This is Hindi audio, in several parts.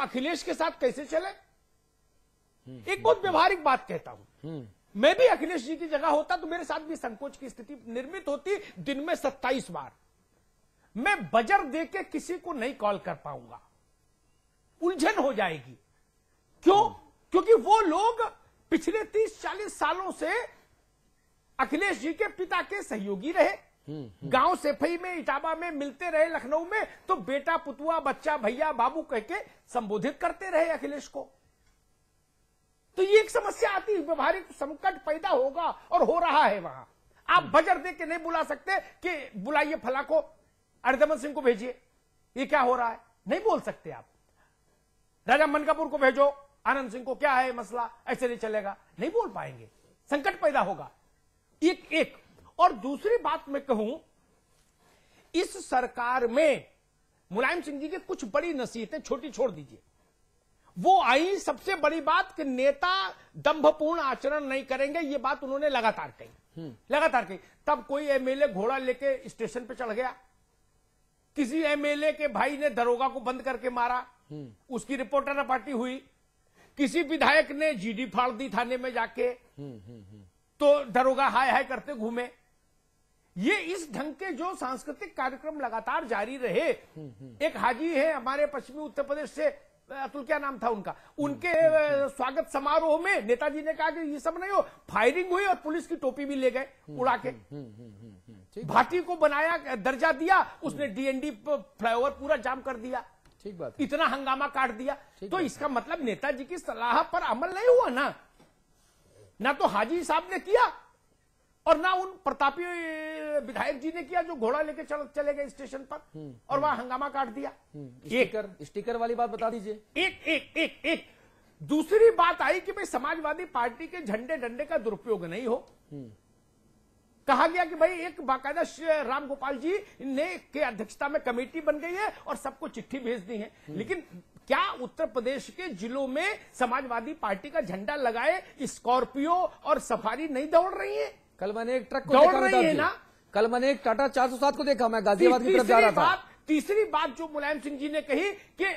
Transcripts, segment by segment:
अखिलेश के साथ कैसे चले? एक बहुत व्यवहारिक बात कहता हूं, मैं भी अखिलेश जी की जगह होता तो मेरे साथ भी संकोच की स्थिति निर्मित होती। दिन में 27 बार मैं बजर दे के किसी को नहीं कॉल कर पाऊंगा, उलझन हो जाएगी। क्यों? क्योंकि वो लोग पिछले 30-40 सालों से अखिलेश जी के पिता के सहयोगी रहे, गांव सेफई में, इटावा में मिलते रहे, लखनऊ में तो बेटा, पुतुआ, बच्चा, भैया, बाबू कह के संबोधित करते रहे अखिलेश को। तो ये एक समस्या आती है, व्यवहारिक संकट पैदा होगा और हो रहा है वहां। आप बजर दे के नहीं बुला सकते कि बुलाइए फला को, अर्धमन सिंह को भेजिए, ये क्या हो रहा है, नहीं बोल सकते आप। राजा मनकापुर को भेजो, आनंद सिंह को, क्या है मसला, ऐसे नहीं चलेगा, नहीं बोल पाएंगे, संकट पैदा होगा। एक और दूसरी बात मैं कहूं, इस सरकार में मुलायम सिंह जी की कुछ बड़ी नसीहतें छोटी छोड़ दीजिए, वो आई। सबसे बड़ी बात कि नेता दंभपूर्ण आचरण नहीं करेंगे, ये बात उन्होंने लगातार कही। तब कोई एमएलए घोड़ा लेके स्टेशन पे चढ़ गया, किसी एमएलए के भाई ने दरोगा को बंद करके मारा, उसकी रिपोर्टर पार्टी हुई, किसी विधायक ने जीडी फाड़ दी थाने में जाके, तो दरोगा हाय हाय करते घूमे। ये इस ढंग के जो सांस्कृतिक कार्यक्रम लगातार जारी रहे। एक हाजी है हमारे पश्चिमी उत्तर प्रदेश से, अतुल क्या नाम था उनका, उनके स्वागत समारोह में नेताजी ने कहा कि ये सब नहीं हो, फायरिंग हुई और पुलिस की टोपी भी ले गए उड़ा के। भाटी को बनाया, दर्जा दिया, उसने डीएनडी फ्लाईओवर पूरा जाम कर दिया। ठीक बात, इतना हंगामा काट दिया। तो इसका मतलब नेताजी की सलाह पर अमल नहीं हुआ ना तो हाजी साहब ने किया और ना उन प्रतापी विधायक जी ने किया जो घोड़ा लेके चले गए स्टेशन पर और वहां हंगामा काट दिया। स्टिकर वाली बात बता दीजिए। एक दूसरी बात आई कि भाई समाजवादी पार्टी के झंडे डंडे का दुरुपयोग नहीं हो। कहा गया कि भाई एक बाकायदा राम गोपाल जी ने के अध्यक्षता में कमेटी बन गई है और सबको चिट्ठी भेज दी है। लेकिन क्या उत्तर प्रदेश के जिलों में समाजवादी पार्टी का झंडा लगाए स्कॉर्पियो और सफारी नहीं दौड़ रही है? कल मैंने एक ट्रक को दौड़ देखा रही है ना। कल मैंने एक टाटा 407 को देखा, मैं गाजियाबाद की तरफ जा रहा था। तीसरी बात जो मुलायम सिंह जी ने कही कि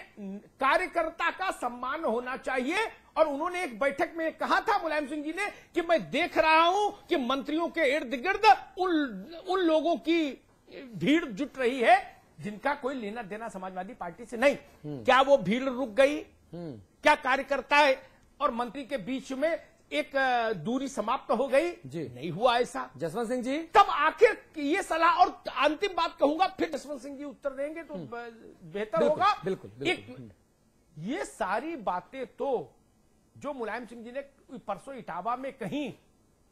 कार्यकर्ता का सम्मान होना चाहिए, और उन्होंने एक बैठक में कहा था मुलायम सिंह जी ने कि मैं देख रहा हूं कि मंत्रियों के इर्द गिर्द उन लोगों की भीड़ जुट रही है जिनका कोई लेना देना समाजवादी पार्टी से नहीं। क्या वो भीड़ रुक गई? क्या कार्यकर्ता है और मंत्री के बीच में एक दूरी समाप्त हो गई? जी नहीं हुआ ऐसा। जसवंत सिंह जी, तब आखिर ये सलाह, और अंतिम बात कहूंगा, फिर जसवंत सिंह जी उत्तर देंगे तो बेहतर होगा। बिल्कुल। ये सारी बातें तो जो मुलायम सिंह जी ने परसों इटावा में कही,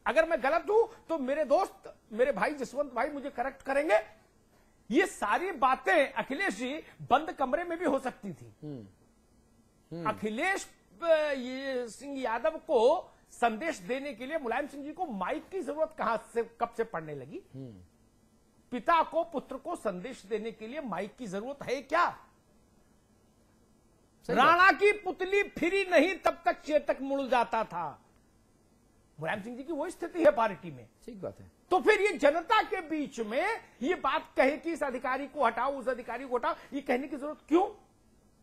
अगर मैं गलत हूं तो मेरे दोस्त, मेरे भाई जसवंत भाई मुझे करेक्ट करेंगे। ये सारी बातें अखिलेश जी बंद कमरे में भी हो सकती थी। अखिलेश सिंह यादव को संदेश देने के लिए मुलायम सिंह जी को माइक की जरूरत कब से पड़ने लगी? पिता को पुत्र को संदेश देने के लिए माइक की जरूरत है क्या? राणा की पुतली फिरी नहीं तब तक चेतक मुड़ जाता था। मुलायम सिंह जी की वो स्थिति है पार्टी में। ठीक बात है। तो फिर ये जनता के बीच में ये बात कहे कि इस अधिकारी को हटाओ, उस अधिकारी को हटाओ, ये कहने की जरूरत क्यों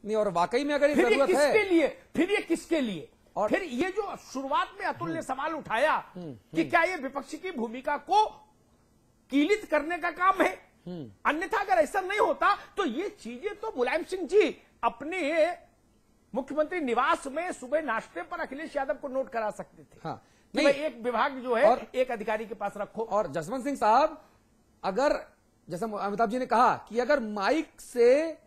नहीं? और वाकई में अगर फिर ये जरूरत है, फिर ये किसके लिए? और फिर ये जो शुरुआत में अतुल ने सवाल उठाया कि क्या ये विपक्ष की भूमिका को कीलित करने का काम है, अन्यथा अगर ऐसा नहीं होता तो ये चीजें तो मुलायम सिंह जी अपने मुख्यमंत्री निवास में सुबह नाश्ते पर अखिलेश यादव को नोट करा सकते थे। हाँ, नहीं, एक विभाग जो है और एक अधिकारी के पास रखो। और जसवंत सिंह साहब, अगर जैसा अमिताभ जी ने कहा कि अगर माइक से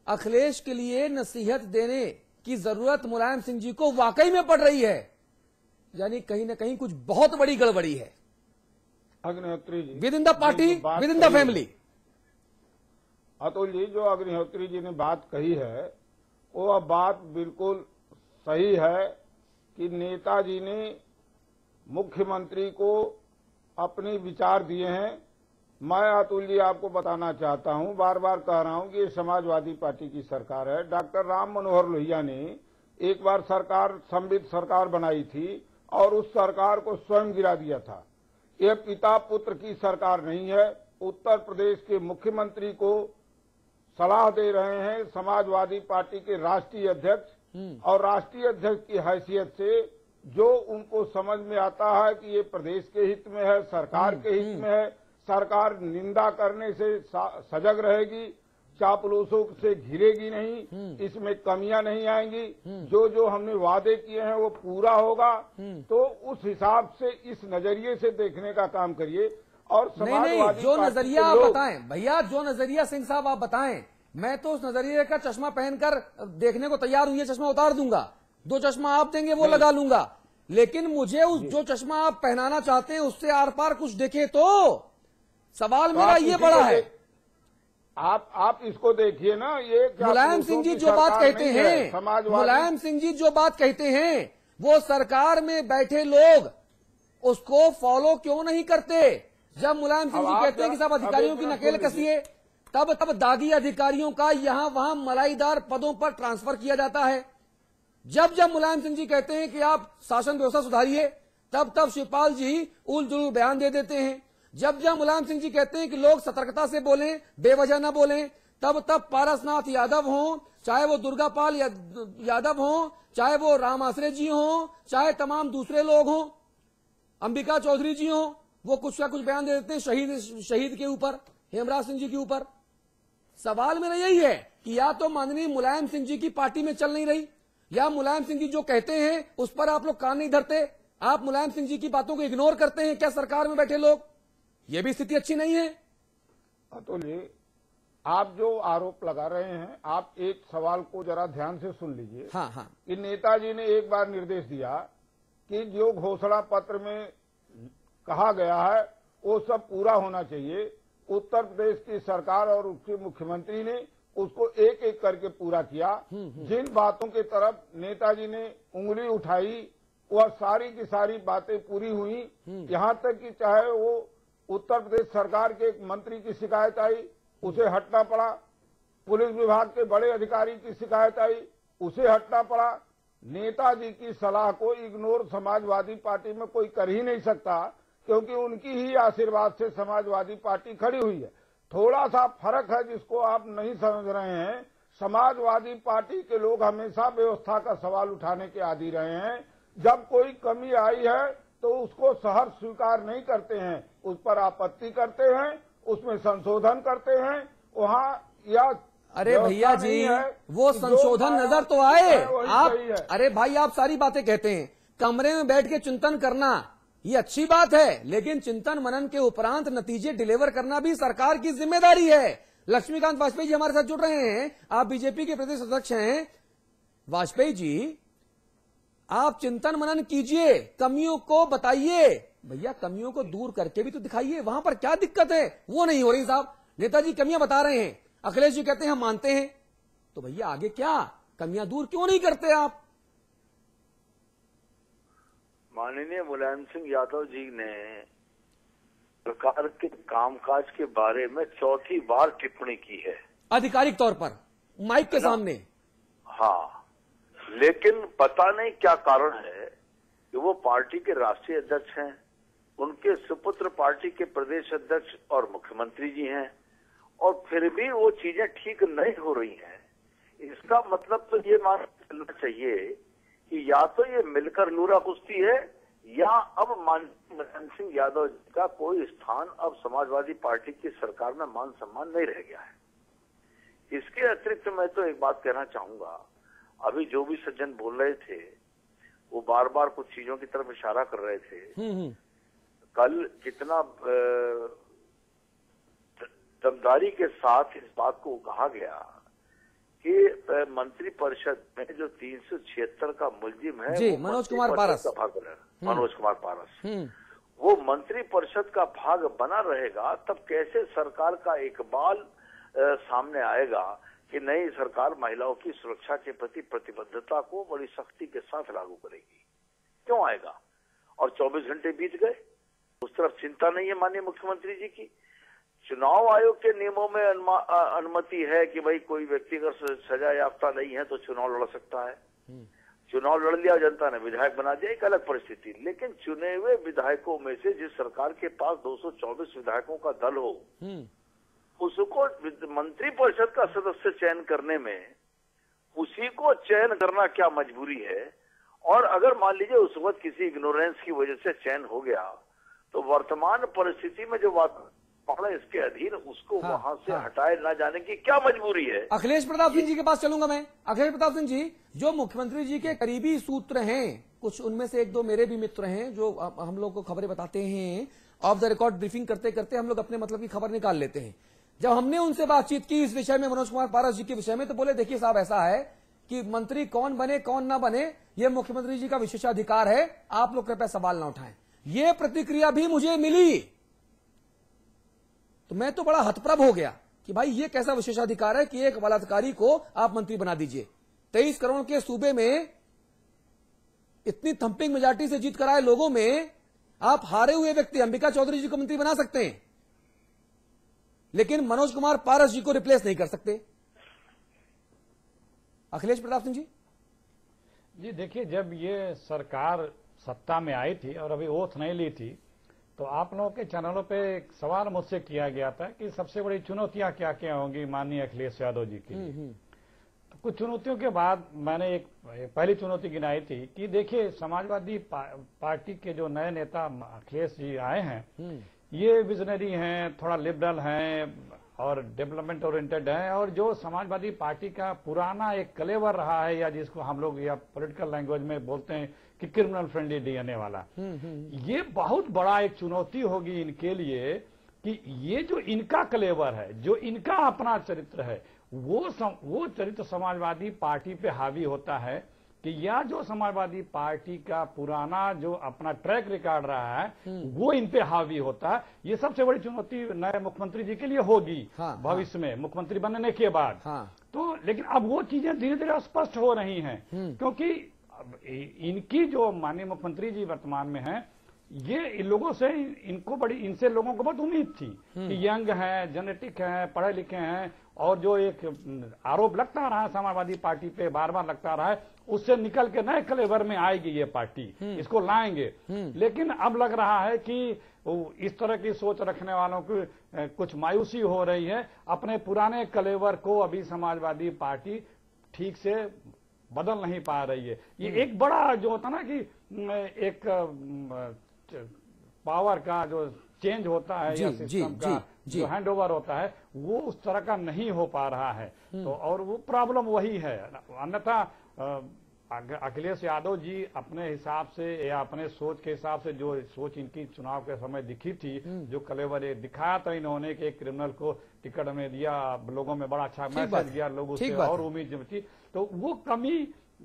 अखिलेश के लिए नसीहत देने की जरूरत मुलायम सिंह जी को वाकई में पड़ रही है, यानी कहीं ना कहीं कुछ बहुत बड़ी गड़बड़ी है Agnihotri ji within the party, within the family. Atul ji, जो अग्निहोत्री जी ने बात कही है वो बात बिल्कुल सही है कि नेताजी ने मुख्यमंत्री को अपने विचार दिए हैं। मैं अतुल जी आपको बताना चाहता हूं, बार बार कह रहा हूं कि ये समाजवादी पार्टी की सरकार है। डॉक्टर राम मनोहर लोहिया ने एक बार संवित सरकार बनाई थी और उस सरकार को स्वयं गिरा दिया था। यह पिता पुत्र की सरकार नहीं है। उत्तर प्रदेश के मुख्यमंत्री को सलाह दे रहे हैं समाजवादी पार्टी के राष्ट्रीय अध्यक्ष और राष्ट्रीय अध्यक्ष की हैसियत से जो उनको समझ में आता है कि ये प्रदेश के हित में है, सरकार के हित में है, सरकार निंदा करने से सजग रहेगी, चापलूसों से घिरेगी नहीं, इसमें कमियां नहीं आएंगी, जो जो हमने वादे किए हैं वो पूरा होगा। तो उस हिसाब से इस नजरिए से देखने का काम करिए। और नहीं, जो नजरिया आप बताएं भैया, जो नजरिया सिंह साहब आप बताएं, मैं तो उस नजरिए का चश्मा पहनकर देखने को तैयार हूं। ये चश्मा उतार दूंगा, 2 चश्मा आप देंगे वो लगा लूंगा, लेकिन मुझे उस जो चश्मा आप पहनाना चाहते हैं उससे आर पार कुछ देखे तो सवाल मेरा ये बड़ा है। आप इसको देखिए ना, ये मुलायम सिंह जी जो बात कहते हैं, मुलायम सिंह जी जो बात कहते हैं, वो सरकार में बैठे लोग उसको फॉलो क्यों नहीं करते? जब मुलायम सिंह जी कहते हैं कि सब अधिकारियों की नकेल कसिए, तब दागी अधिकारियों का यहां वहां मलाईदार पदों पर ट्रांसफर किया जाता है। जब मुलायम सिंह जी कहते हैं कि आप शासन व्यवस्था सुधारिए, तब शिवपाल जी उल जुल बयान दे देते हैं। जब मुलायम सिंह जी कहते हैं कि लोग सतर्कता से बोलें, बेवजह न बोलें, तब पारसनाथ यादव हों, चाहे वो दुर्गापाल यादव हों, चाहे वो राम आश्रय जी हों, चाहे तमाम दूसरे लोग हों, अंबिका चौधरी जी हों, वो कुछ ना कुछ बयान दे देते हैं शहीद के ऊपर, हेमराज सिंह जी के ऊपर। सवाल मेरा यही है कि या तो माननीय मुलायम सिंह जी की पार्टी में चल नहीं रही, या मुलायम सिंह जी जो कहते हैं उस पर आप लोग कान नहीं धरते, आप मुलायम सिंह जी की बातों को इग्नोर करते हैं। क्या सरकार में बैठे लोग, ये भी स्थिति अच्छी नहीं है? अतुल जी, आप जो आरोप लगा रहे हैं, आप एक सवाल को जरा ध्यान से सुन लीजिए। हाँ। कि नेताजी ने एक बार निर्देश दिया कि जो घोषणा पत्र में कहा गया है वो सब पूरा होना चाहिए। उत्तर प्रदेश की सरकार और उसके मुख्यमंत्री ने उसको एक एक करके पूरा किया। जिन बातों की तरफ नेताजी ने उंगली उठाई वह सारी की सारी बातें पूरी हुई। यहाँ तक कि चाहे वो उत्तर प्रदेश सरकार के एक मंत्री की शिकायत आई, उसे हटना पड़ा, पुलिस विभाग के बड़े अधिकारी की शिकायत आई, उसे हटना पड़ा। नेताजी की सलाह को इग्नोर समाजवादी पार्टी में कोई कर ही नहीं सकता, क्योंकि उनकी ही आशीर्वाद से समाजवादी पार्टी खड़ी हुई है। थोड़ा सा फर्क है जिसको आप नहीं समझ रहे हैं। समाजवादी पार्टी के लोग हमेशा व्यवस्था का सवाल उठाने के आदी रहे हैं। जब कोई कमी आई है तो उसको सहर्ष स्वीकार नहीं करते हैं, उस पर आपत्ति करते हैं, उसमें संशोधन करते हैं। वहाँ या अरे भैया जी, वो संशोधन नजर तो आए आप। अरे भाई, आप सारी बातें कहते हैं, कमरे में बैठ के चिंतन करना ये अच्छी बात है, लेकिन चिंतन मनन के उपरांत नतीजे डिलीवर करना भी सरकार की जिम्मेदारी है। लक्ष्मीकांत वाजपेयी जी हमारे साथ जुड़ रहे हैं, आप बीजेपी के प्रदेश अध्यक्ष हैं। वाजपेयी जी, आप चिंतन मनन कीजिए, कमियों को बताइए। भैया, कमियों को दूर करके भी तो दिखाइए, वहां पर क्या दिक्कत है? वो नहीं हो रही साहब। नेताजी कमियां बता रहे हैं, अखिलेश जी कहते हैं हम मानते हैं, तो भैया आगे क्या? कमियां दूर क्यों नहीं करते आप? माननीय मुलायम सिंह यादव जी ने सरकार के कामकाज के बारे में 4थी बार टिप्पणी की है, आधिकारिक तौर पर माइक के सामने। हाँ, लेकिन पता नहीं क्या कारण है कि वो पार्टी के राष्ट्रीय अध्यक्ष हैं, उनके सुपुत्र पार्टी के प्रदेश अध्यक्ष और मुख्यमंत्री जी हैं, और फिर भी वो चीजें ठीक नहीं हो रही हैं। इसका मतलब तो ये मान चलना चाहिए कि या तो ये मिलकर लूरा कुश्ती है, या अब माननीय मुलायम सिंह यादव जी का कोई स्थान अब समाजवादी पार्टी की सरकार में मान सम्मान नहीं रह गया है। इसके अतिरिक्त मैं तो एक बात कहना चाहूंगा, अभी जो भी सज्जन बोल रहे थे वो बार बार कुछ चीजों की तरफ इशारा कर रहे थे। कल कितना दमदारी के साथ इस बात को कहा गया कि मंत्री परिषद में जो 376 का मुलजिम है जी, मनोज कुमार पारस, मनोज कुमार पारस, वो मंत्री परिषद का भाग बना रहेगा, तब कैसे सरकार का इकबाल सामने आएगा कि नई सरकार महिलाओं की सुरक्षा के प्रति प्रतिबद्धता को बड़ी सख्ती के साथ लागू करेगी? क्यों आएगा? और 24 घंटे बीत गए, उस तरफ चिंता नहीं है माननीय मुख्यमंत्री जी की। चुनाव आयोग के नियमों में अनुमति है कि भाई कोई व्यक्ति अगर सजा याफ्ता नहीं है तो चुनाव लड़ सकता है। चुनाव लड़ लिया, जनता ने विधायक बना दिया, एक अलग परिस्थिति। लेकिन चुने हुए विधायकों में से जिस सरकार के पास 224 विधायकों का दल हो उसको मंत्री परिषद का सदस्य चयन करने में उसी को चयन करना क्या मजबूरी है? और अगर मान लीजिए उस वक्त किसी इग्नोरेंस की वजह से चयन हो गया तो वर्तमान परिस्थिति में जो वातावरण इसके अधीन उसको वहां से हटाए ना जाने की क्या मजबूरी है? अखिलेश प्रताप सिंह जी के पास चलूंगा मैं। अखिलेश प्रताप सिंह जी, जो मुख्यमंत्री जी के करीबी सूत्र हैं, कुछ उनमें से एक दो मेरे भी मित्र हैं जो हम लोग को खबरें बताते हैं, ऑफ द रिकॉर्ड ब्रीफिंग करते करते हम लोग अपने मतलब की खबर निकाल लेते हैं। जब हमने उनसे बातचीत की इस विषय में, मनोज कुमार पारस जी के विषय में, तो बोले देखिए साहब ऐसा है कि मंत्री कौन बने कौन ना बने ये मुख्यमंत्री जी का विशेषाधिकार है, आप लोग कृपया सवाल ना उठाएं। ये प्रतिक्रिया भी मुझे मिली तो मैं तो बड़ा हतप्रभ हो गया कि भाई ये कैसा विशेषाधिकार है कि एक बलात्कारी को आप मंत्री बना दीजिए। 23 करोड़ के सूबे में इतनी थंपिंग मेजॉरिटी से जीत कराए लोगों में आप हारे हुए व्यक्ति अंबिका चौधरी जी को मंत्री बना सकते हैं, लेकिन मनोज कुमार पारस जी को रिप्लेस नहीं कर सकते। अखिलेश प्रताप सिंह जी। जी देखिए, जब ये सरकार सत्ता में आई थी और अभी ओथ नहीं ली थी तो आप लोगों के चैनलों पे एक सवाल मुझसे किया गया था कि सबसे बड़ी चुनौतियां क्या क्या होंगी माननीय अखिलेश यादव जी की। तो कुछ चुनौतियों के बाद मैंने एक पहली चुनौती गिनाई थी कि देखिए समाजवादी पार्टी के जो नए नेता अखिलेश जी आए हैं ये विजनरी हैं, थोड़ा लिबरल हैं और डेवलपमेंट ओरिएंटेड हैं, और जो समाजवादी पार्टी का पुराना एक कलेवर रहा है या जिसको हम लोग या पॉलिटिकल लैंग्वेज में बोलते हैं कि क्रिमिनल फ्रेंडली डीएनए वाला, ये बहुत बड़ा एक चुनौती होगी इनके लिए कि ये जो इनका कलेवर है, जो इनका अपना चरित्र है, वो चरित्र समाजवादी पार्टी पे हावी होता है कि या जो समाजवादी पार्टी का पुराना जो अपना ट्रैक रिकॉर्ड रहा है वो इन पे हावी होता है। ये सबसे बड़ी चुनौती नए मुख्यमंत्री जी के लिए होगी भविष्य में मुख्यमंत्री बनने के बाद। तो लेकिन अब वो चीजें धीरे धीरे स्पष्ट हो रही हैं क्योंकि इनकी जो माननीय मुख्यमंत्री जी वर्तमान में हैं, ये इन लोगों से इनसे लोगों को बहुत उम्मीद थी कि यंग हैं, जेनेटिक हैं, पढ़े लिखे हैं, और जो एक आरोप लगता रहा है समाजवादी पार्टी पे बार बार लगता रहा है उससे निकल के नए कलेवर में आएगी ये पार्टी, इसको लाएंगे। लेकिन अब लग रहा है कि इस तरह की सोच रखने वालों की कुछ मायूसी हो रही है। अपने पुराने कलेवर को अभी समाजवादी पार्टी ठीक से बदल नहीं पा रही है। ये एक बड़ा जो होता ना कि एक पावर का जो चेंज होता है या सिस्टम का जो हैंडओवर होता है वो उस तरह का नहीं हो पा रहा है। तो और वो प्रॉब्लम वही है। अन्यथा अखिलेश यादव जी अपने हिसाब से या अपने सोच के हिसाब से जो सोच इनकी चुनाव के समय दिखी थी, जो कलेवर दिखाया था इन्होंने कि एक क्रिमिनल को टिकट में दिया, लोगों में बड़ा अच्छा मैसेज दिया, लोग उससे और उम्मीद थी, तो वो कमी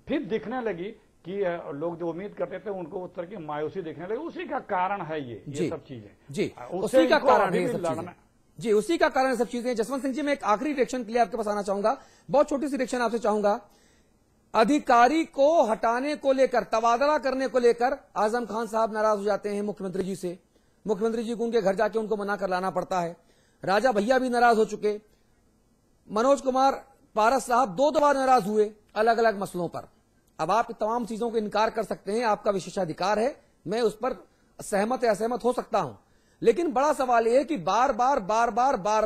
फिर दिखने लगी कि लोग जो उम्मीद करते थे उनको उस तरह की मायूसी दिखने लगी। उसी का कारण है ये सब चीजें। जी उसी का कारण है सब चीजें। जी उसी का कारण सब चीजें। जसवंत सिंह जी, मैं एक आखिरी रिएक्शन के लिए आपके पास आना चाहूंगा, बहुत छोटी सी रिएक्शन आपसे चाहूंगा। अधिकारी को हटाने को लेकर, तबादला करने को लेकर आजम खान साहब नाराज हो जाते हैं मुख्यमंत्री जी से। मुख्यमंत्री जी को उनके घर जाके उनको मना कर लाना पड़ता है। राजा भैया भी नाराज हो चुके। मनोज कुमार पारस साहब 2 दफा नाराज हुए अलग अलग मसलों पर। अब आप तमाम चीजों को इनकार कर सकते हैं, आपका विशेषाधिकार है, मैं उस पर सहमत या असहमत हो सकता हूं, लेकिन बड़ा सवाल यह है कि बार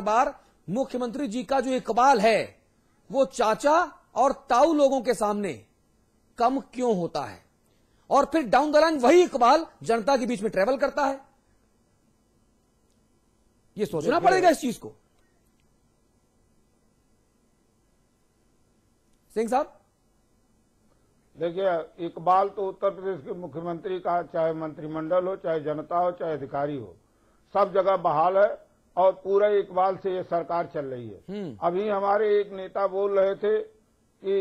बार मुख्यमंत्री जी का जो इकबाल है वो चाचा और ताऊ लोगों के सामने कम क्यों होता है, और फिर डाउन द लाइन वही इकबाल जनता के बीच में ट्रेवल करता है। यह सोचना पड़ेगा इस चीज को। सिंह साहब देखिए, इकबाल तो उत्तर प्रदेश के मुख्यमंत्री का, चाहे मंत्रिमंडल हो, चाहे जनता हो, चाहे अधिकारी हो, सब जगह बहाल है और पूरे इकबाल से ये सरकार चल रही है। अभी हमारे एक नेता बोल रहे थे कि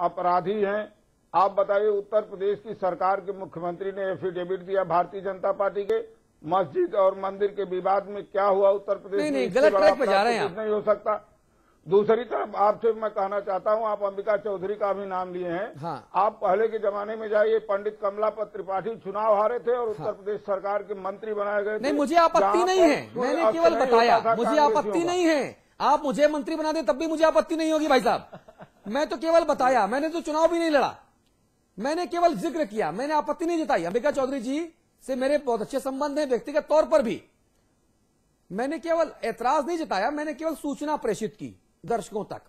अपराधी हैं। आप बताइए, उत्तर प्रदेश की सरकार के मुख्यमंत्री ने एफिडेविट दिया भारतीय जनता पार्टी के, मस्जिद और मंदिर के विवाद में क्या हुआ उत्तर प्रदेश में, गलत ट्रैक पे जा रहे हैं। नहीं हो सकता। दूसरी तरफ आपसे मैं कहना चाहता हूं, आप अंबिका चौधरी का भी नाम लिए हैं। हाँ। आप पहले के जमाने में जाइए, पंडित कमलापत त्रिपाठी चुनाव हारे थे और उत्तर प्रदेश सरकार के मंत्री बनाए गए थे। नहीं, मुझे आपत्ति नहीं है, मैंने केवल बताया, मुझे आपत्ति नहीं है। आप मुझे मंत्री बना दें तब भी मुझे आपत्ति नहीं होगी भाई साहब। मैं तो केवल बताया, मैंने तो चुनाव भी नहीं लड़ा, मैंने केवल जिक्र किया, मैंने आपत्ति नहीं जताई। अंबिका चौधरी जी से मेरे बहुत अच्छे संबंध हैं व्यक्तिगत तौर पर भी। मैंने केवल ऐतराज नहीं जताया, मैंने केवल सूचना प्रेषित की दर्शकों तक।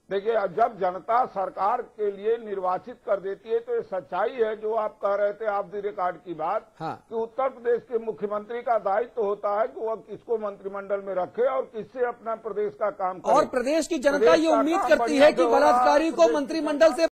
देखिए, जब जनता सरकार के लिए निर्वाचित कर देती है तो ये सच्चाई है जो आप कह रहे थे ऑफ द रिकॉर्ड की बात, हाँ। कि उत्तर प्रदेश के मुख्यमंत्री का दायित्व होता है कि वह किसको मंत्रिमंडल में रखे और किससे अपना प्रदेश का काम करे। और प्रदेश की जनता प्रदेश ये का उम्मीद काम करती बढ़िया है कि से हो रहा है, बलात्कारी को प्रदेश की मंत्रिमंडल से